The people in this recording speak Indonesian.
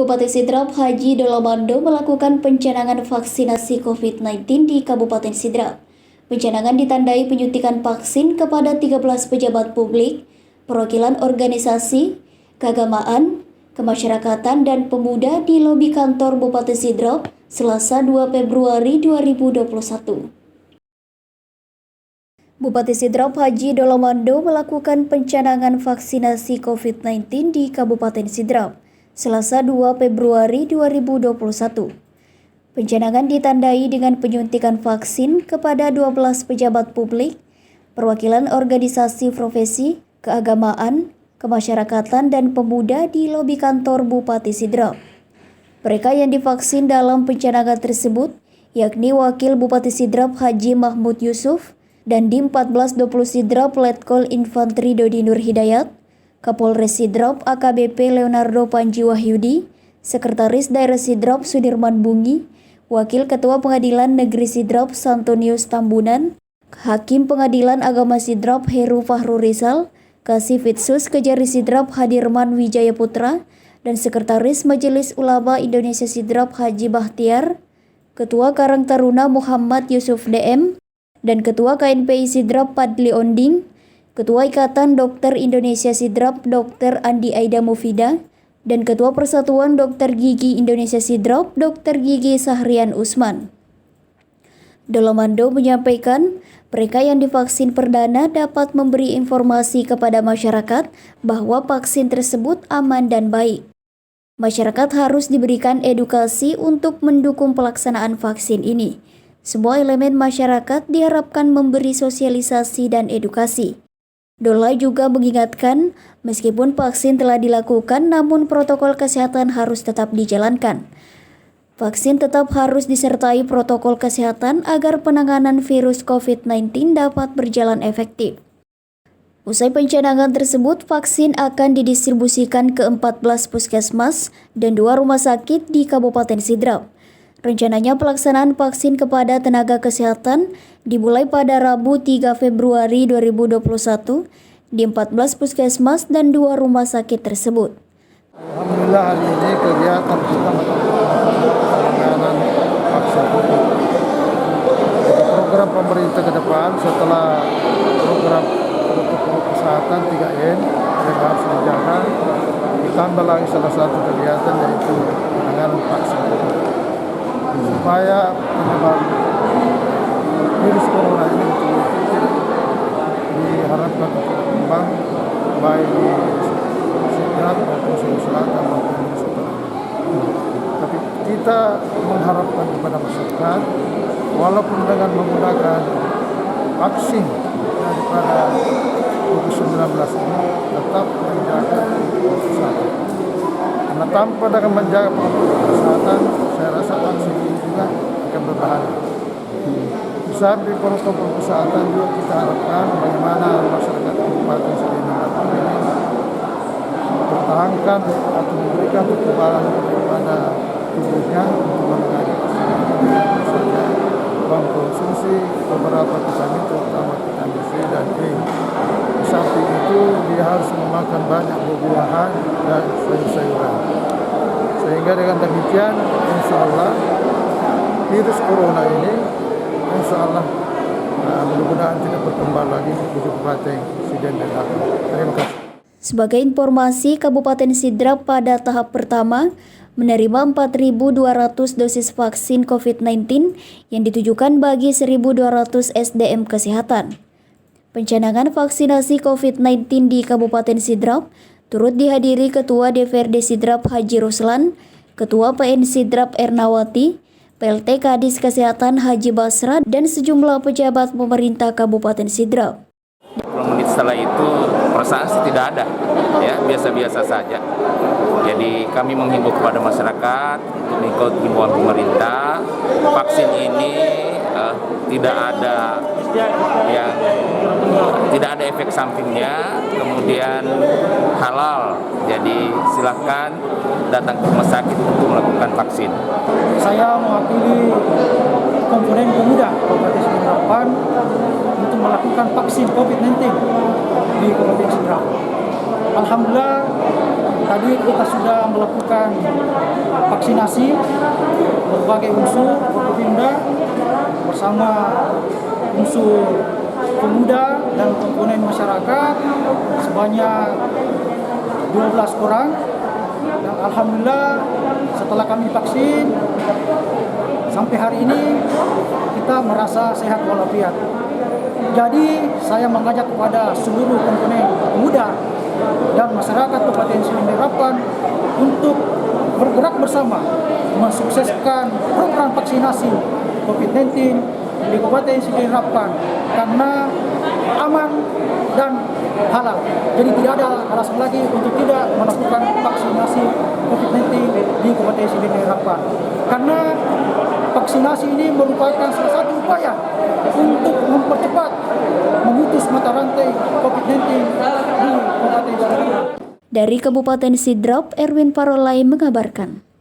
Bupati Sidrap Haji Dolomando melakukan pencanangan vaksinasi COVID-19 di Kabupaten Sidrap. Pencanangan ditandai penyuntikan vaksin kepada 13 pejabat publik, perwakilan organisasi, keagamaan, kemasyarakatan, dan pemuda di lobi kantor Bupati Sidrap Selasa 2 Februari 2021. Bupati Sidrap Haji Dolomando melakukan pencanangan vaksinasi COVID-19 di Kabupaten Sidrap Selasa 2 Februari 2021. Pencanangan ditandai dengan penyuntikan vaksin kepada 12 pejabat publik, perwakilan organisasi profesi, keagamaan, kemasyarakatan, dan pemuda di lobi kantor Bupati Sidrap. Mereka yang divaksin dalam pencanangan tersebut yakni Wakil Bupati Sidrap Haji Mahmud Yusuf dan Dim 1420 Sidrap Letkol Infantri Dodi Nur Hidayat, Kapolres Sidrap AKBP Leonardo Panji Wahyudi, Sekretaris Daerah Sidrap Sudirman Bungi, Wakil Ketua Pengadilan Negeri Sidrap Santonius Tambunan, Hakim Pengadilan Agama Sidrap Heru Fahru Rizal, Kasifitsus Kejari Sidrap Hadirman Wijaya Putra, dan Sekretaris Majelis Ulama Indonesia Sidrap Haji Bahtiar, Ketua Karang Taruna Muhammad Yusuf DM, dan Ketua KNPI Sidrap Padli Onding, Ketua Ikatan Dokter Indonesia Sidrap Dr. Andi Aida Mufida, dan Ketua Persatuan Dokter Gigi Indonesia Sidrap Dr. Gigi Sahrian Usman. Dolomando menyampaikan mereka yang divaksin perdana dapat memberi informasi kepada masyarakat bahwa vaksin tersebut aman dan baik. Masyarakat harus diberikan edukasi untuk mendukung pelaksanaan vaksin ini. Semua elemen masyarakat diharapkan memberi sosialisasi dan edukasi. Dola juga mengingatkan, meskipun vaksin telah dilakukan, namun protokol kesehatan harus tetap dijalankan. Vaksin tetap harus disertai protokol kesehatan agar penanganan virus COVID-19 dapat berjalan efektif. Usai pencanangan tersebut, vaksin akan didistribusikan ke 14 puskesmas dan 2 rumah sakit di Kabupaten Sidrap. Rencananya pelaksanaan vaksin kepada tenaga kesehatan dimulai pada Rabu 3 Februari 2021 di 14 puskesmas dan 2 rumah sakit tersebut. Alhamdulillah hari ini kegiatan kita penanganan vaksin COVID. Jadi program pemerintah ke depan setelah program protokol kesehatan 3M yang harus dijaga, ditambah lagi salah satu kegiatan yaitu penanganan vaksin COVID. Supaya penyebaran virus corona ini betul-betul diharapkan berkembang baik di Sidrap maupun Sulawesi Selatan maupun di Selatan. Tapi kita mengharapkan kepada masyarakat, walaupun dengan menggunakan vaksin daripada COVID-19 ini, tetap menjaga protokol kesehatan. Karena tanpa dengan menjaga protokol kesehatan, saya rasa vaksin ini juga akan berbahaya. Besar di protokol kesehatan juga kita harapkan bagaimana masyarakat Kabupaten Sidrap ini mempertahankan atau memberikan kekebalan kepada tubuhnya untuk menangani misalnya mengkonsumsi beberapa vitamin terutama vitamin C dan E. Di samping itu dia harus memakan banyak buah-buahan dan sayur-sayuran. Sehingga dengan demikian insya Allah virus corona ini insya Allah mudah-mudahan tidak berkembang lagi di Kabupaten Sidrap. Terima kasih. Sebagai informasi, Kabupaten Sidrap pada tahap pertama menerima 4.200 dosis vaksin COVID-19 yang ditujukan bagi 1.200 SDM kesehatan. Pencanangan vaksinasi COVID-19 di Kabupaten Sidrap turut dihadiri Ketua DPRD Sidrap Haji Ruslan, Ketua PN Sidrap Ernawati, PLT Kadis Kesehatan Haji Basra, dan sejumlah pejabat pemerintah Kabupaten Sidrap. 10 menit setelah itu perasaan sih tidak ada, ya biasa-biasa saja. Jadi kami menghimbau kepada masyarakat untuk mengikuti himbauan pemerintah. Vaksin ini tidak ada efek sampingnya, kemudian halal. Jadi silakan datang ke rumah sakit untuk melakukan vaksin. Saya mewakili komponen pemuda Kabupaten Sidrap untuk melakukan vaksin COVID-19 di Kabupaten Sidrap. Alhamdulillah Tadi kita sudah melakukan vaksinasi berbagai unsur Forkopimda bersama unsur pemuda dan komponen masyarakat sebanyak 12 orang. Dan alhamdulillah setelah kami vaksin sampai hari ini kita merasa sehat walafiat. Jadi saya mengajak kepada seluruh komponen pemuda dan masyarakat Kabupaten Silindai Harapan untuk bergerak bersama mensukseskan program vaksinasi COVID-19 di Kabupaten Silindai Harapan karena aman dan halal. Jadi tidak ada alasan lagi untuk tidak melakukan vaksinasi COVID-19 di Kabupaten Silindai Harapan. Karena vaksinasi ini merupakan salah satu upaya untuk mempercepat memutus mata rantai COVID-19 di Kabupaten Silindai. Dari Kabupaten Sidrap, Erwin Parolai mengabarkan.